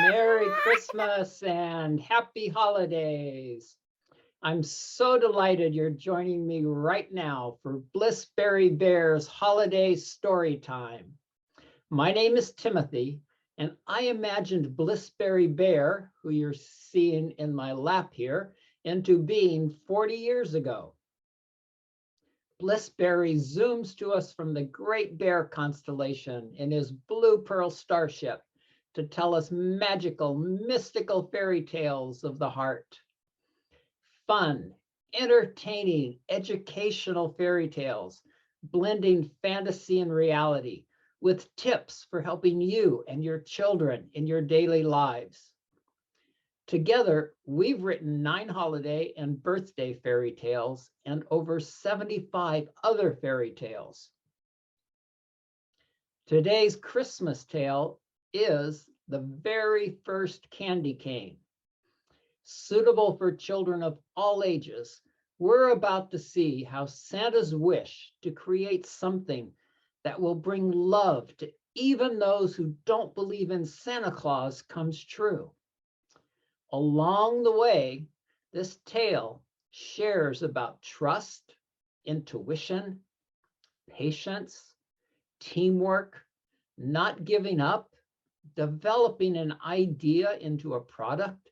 Merry Christmas and happy holidays. I'm so delighted you're joining me right now for Blissberry Bear's Holiday Story Time. My name is Timothy, and I imagined Blissberry Bear, who you're seeing in my lap here, into being 40 years ago. Blissberry zooms to us from the Great Bear constellation in his blue pearl starship to tell us magical, mystical fairy tales of the heart. Fun, entertaining, educational fairy tales, blending fantasy and reality with tips for helping you and your children in your daily lives. Together, we've written 9 holiday and birthday fairy tales and over 75 other fairy tales. Today's Christmas tale is the very first candy cane. Suitable for children of all ages, we're about to see how Santa's wish to create something that will bring love to even those who don't believe in Santa Claus comes true. Along the way, this tale shares about trust, intuition, patience, teamwork, not giving up, developing an idea into a product,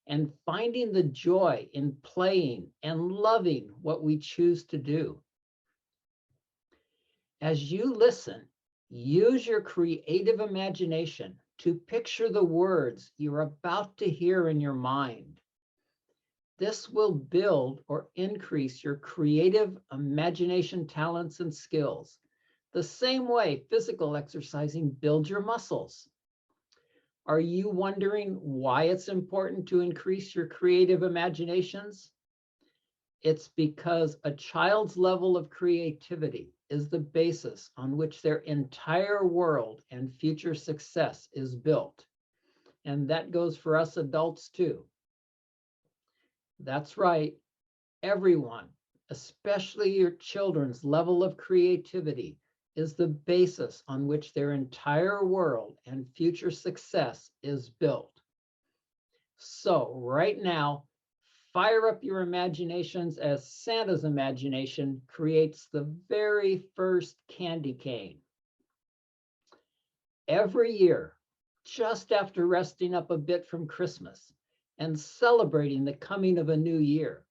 and finding the joy in playing and loving what we choose to do. As you listen, use your creative imagination to picture the words you're about to hear in your mind. This will build or increase your creative imagination talents and skills, the same way physical exercising builds your muscles. Are you wondering why it's important to increase your creative imaginations? It's because a child's level of creativity is the basis on which their entire world and future success is built. And that goes for us adults too. That's right, everyone, especially your children's level of creativity, is the basis on which their entire world and future success is built. So right now, fire up your imaginations as Santa's imagination creates the very first candy cane. Every year, just after resting up a bit from Christmas and celebrating the coming of a new year,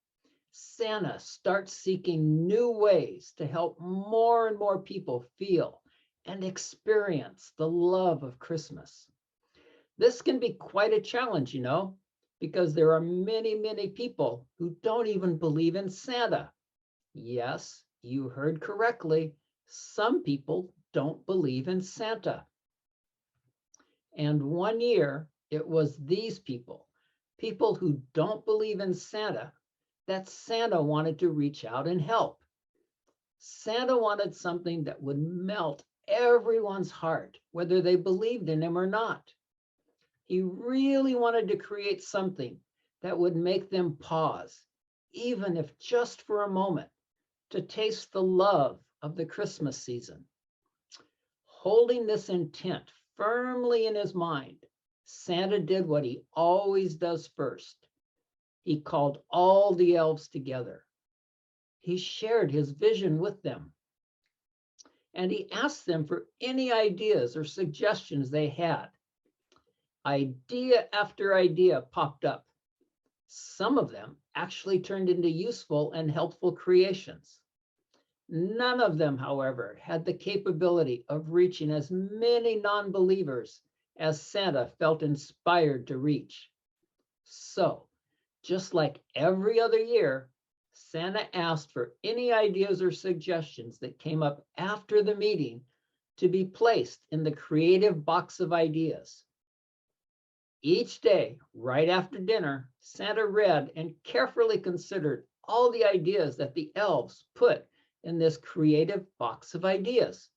Santa starts seeking new ways to help more and more people feel and experience the love of Christmas. This can be quite a challenge, because there are many, many people who don't even believe in Santa. Yes, you heard correctly. Some people don't believe in Santa. And one year, it was these people who don't believe in Santa, that Santa wanted to reach out and help. Santa wanted something that would melt everyone's heart, whether they believed in him or not. He really wanted to create something that would make them pause, even if just for a moment, to taste the love of the Christmas season. Holding this intent firmly in his mind, Santa did what he always does first. He called all the elves together. He shared his vision with them. And he asked them for any ideas or suggestions they had. Idea after idea popped up. Some of them actually turned into useful and helpful creations. None of them, however, had the capability of reaching as many non-believers as Santa felt inspired to reach. So, just like every other year, Santa asked for any ideas or suggestions that came up after the meeting to be placed in the creative box of ideas. Each day, right after dinner, Santa read and carefully considered all the ideas that the elves put in this creative box of ideas.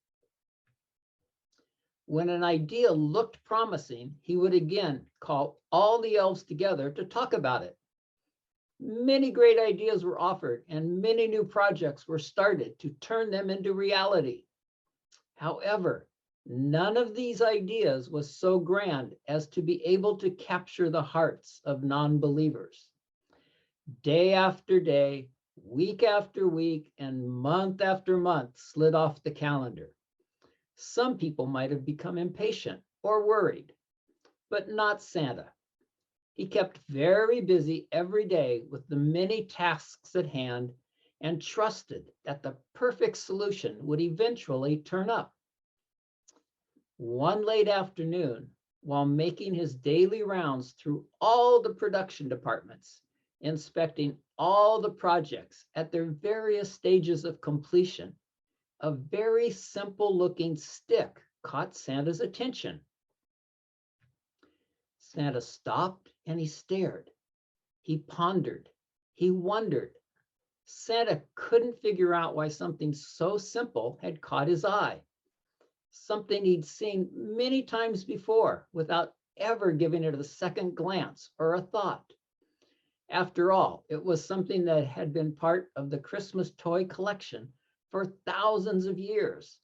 When an idea looked promising, he would again call all the elves together to talk about it. Many great ideas were offered and many new projects were started to turn them into reality. However, None of these ideas was so grand as to be able to capture the hearts of non-believers. Day after day, week after week, and month after month slid off the calendar. Some people might have become impatient or worried, but not Santa. He kept very busy every day with the many tasks at hand and trusted that the perfect solution would eventually turn up. One late afternoon, while making his daily rounds through all the production departments, inspecting all the projects at their various stages of completion, a very simple looking stick caught Santa's attention. Santa stopped and he stared. He pondered. He wondered. Santa couldn't figure out why something so simple had caught his eye. Something he'd seen many times before without ever giving it a second glance or a thought. After all, it was something that had been part of the Christmas toy collection for thousands of years.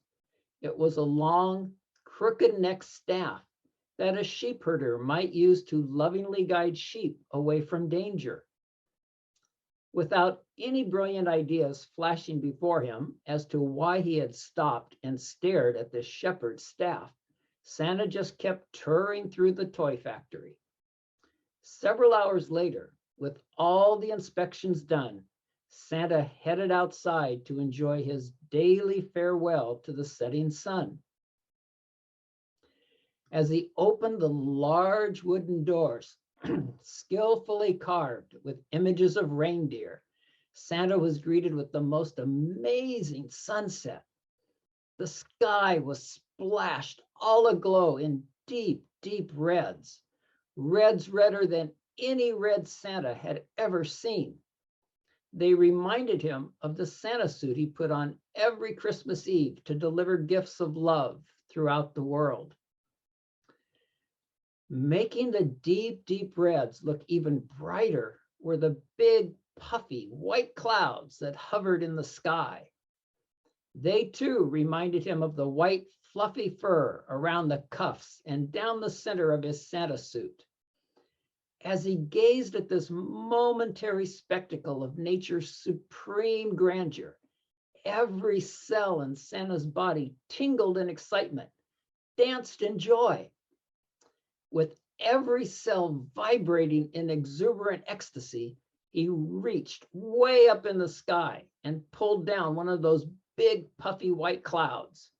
It was a long, crooked-necked staff that a sheep herder might use to lovingly guide sheep away from danger. Without any brilliant ideas flashing before him as to why he had stopped and stared at the shepherd's staff, Santa just kept touring through the toy factory. Several hours later, with all the inspections done, Santa headed outside to enjoy his daily farewell to the setting sun. As he opened the large wooden doors, skillfully carved with images of reindeer, Santa was greeted with the most amazing sunset. The sky was splashed all aglow in deep, deep reds, reds redder than any red Santa had ever seen. They reminded him of the Santa suit he put on every Christmas Eve to deliver gifts of love throughout the world. Making the deep, deep reds look even brighter were the big, puffy white clouds that hovered in the sky. They too reminded him of the white, fluffy fur around the cuffs and down the center of his Santa suit. As he gazed at this momentary spectacle of nature's supreme grandeur, every cell in Santa's body tingled in excitement, danced in joy. With every cell vibrating in exuberant ecstasy, he reached way up in the sky and pulled down one of those big puffy white clouds.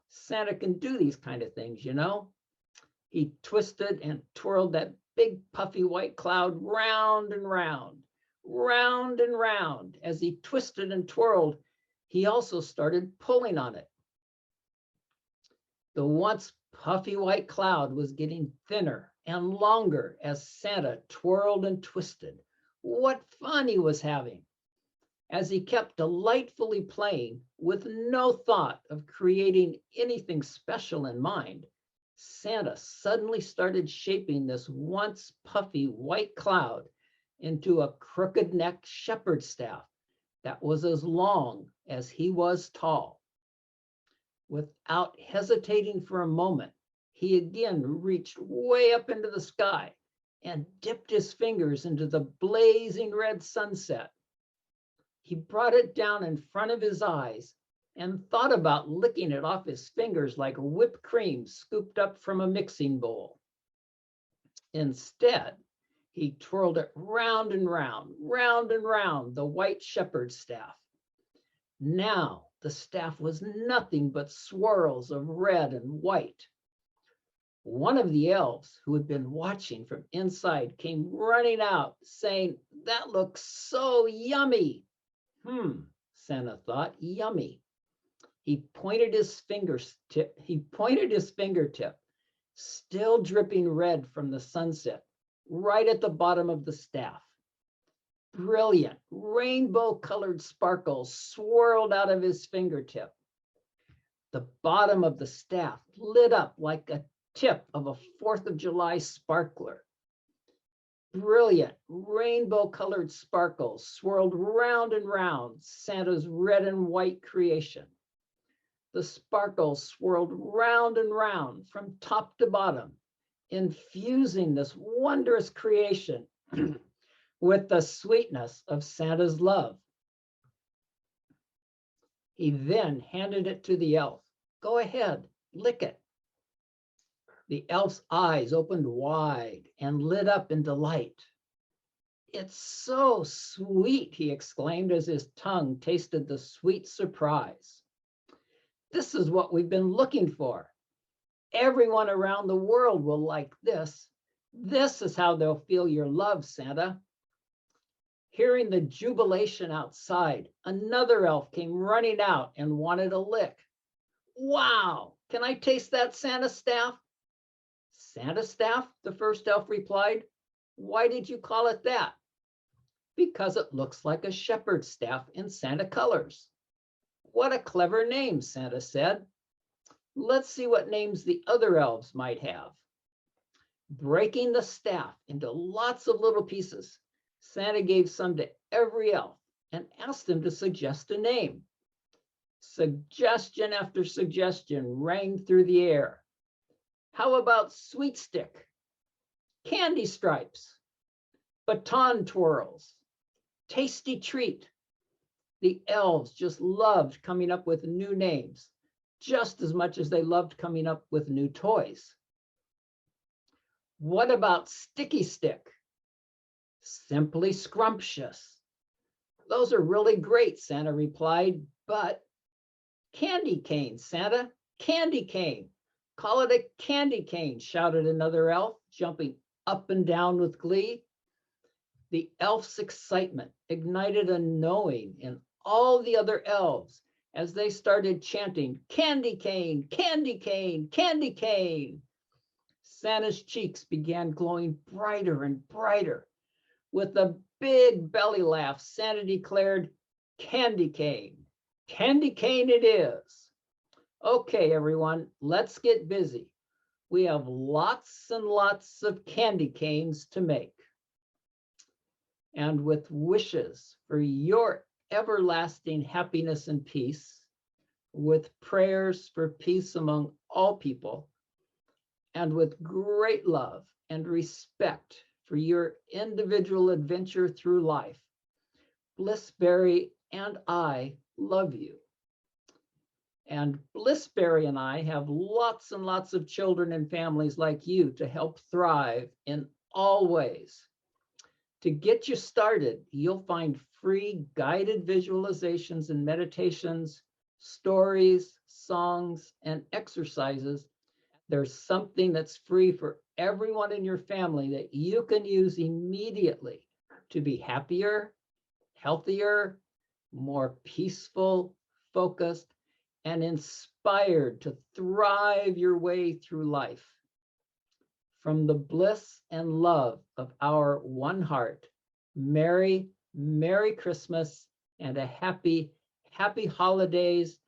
Santa can do these kind of things, you know? He twisted and twirled that big puffy white cloud round and round, round and round. As he twisted and twirled, he also started pulling on it. The once puffy white cloud was getting thinner and longer as Santa twirled and twisted. What fun he was having! As he kept delightfully playing with no thought of creating anything special in mind, Santa suddenly started shaping this once puffy white cloud into a crooked-necked shepherd's staff that was as long as he was tall. Without hesitating for a moment, he again reached way up into the sky and dipped his fingers into the blazing red sunset. He brought it down in front of his eyes and thought about licking it off his fingers like whipped cream scooped up from a mixing bowl. Instead, he twirled it round and round, round and round the white shepherd's staff. Now the staff was nothing but swirls of red and white. One of the elves who had been watching from inside came running out saying, "That looks so yummy." Santa thought, yummy. He pointed his fingertip, still dripping red from the sunset, right at the bottom of the staff. Brilliant, rainbow-colored sparkles swirled out of his fingertip. The bottom of the staff lit up like a tip of a 4th of July sparkler. Brilliant, rainbow-colored sparkles swirled round and round Santa's red and white creation. The sparkles swirled round and round from top to bottom, infusing this wondrous creation with the sweetness of Santa's love. He then handed it to the elf. Go ahead, lick it. The elf's eyes opened wide and lit up in delight. It's so sweet, he exclaimed as his tongue tasted the sweet surprise. This is what we've been looking for. Everyone around the world will like this. This is how they'll feel your love, Santa. Hearing the jubilation outside, another elf came running out and wanted a lick. Wow, can I taste that Santa staff? Santa staff, the first elf replied. Why did you call it that? Because it looks like a shepherd's staff in Santa colors. What a clever name, Santa said. Let's see what names the other elves might have. Breaking the staff into lots of little pieces, Santa gave some to every elf and asked them to suggest a name. Suggestion after suggestion rang through the air. How about Sweet Stick, Candy Stripes, Baton Twirls, Tasty Treat? The elves just loved coming up with new names, just as much as they loved coming up with new toys. What about Sticky Stick? Simply Scrumptious. Those are really great, Santa replied, but Candy Cane, Santa, Candy Cane. Call it a candy cane, shouted another elf, jumping up and down with glee. The elf's excitement ignited a knowing in all the other elves as they started chanting, candy cane, candy cane, candy cane. Santa's cheeks began glowing brighter and brighter. With a big belly laugh, Santa declared, candy cane. Candy cane it is. Okay, everyone, let's get busy. We have lots and lots of candy canes to make. And with wishes for your everlasting happiness and peace, with prayers for peace among all people, and with great love and respect for your individual adventure through life, Blissberry and I love you. And Blissberry and I have lots and lots of children and families like you to help thrive in all ways. To get you started, you'll find free guided visualizations and meditations, stories, songs, and exercises. There's something that's free for everyone in your family that you can use immediately to be happier, healthier, more peaceful, focused, and inspired to thrive your way through life. From the bliss and love of our one heart, Merry, Merry Christmas and a happy, happy holidays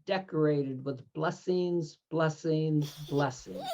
decorated with blessings, blessings, blessings.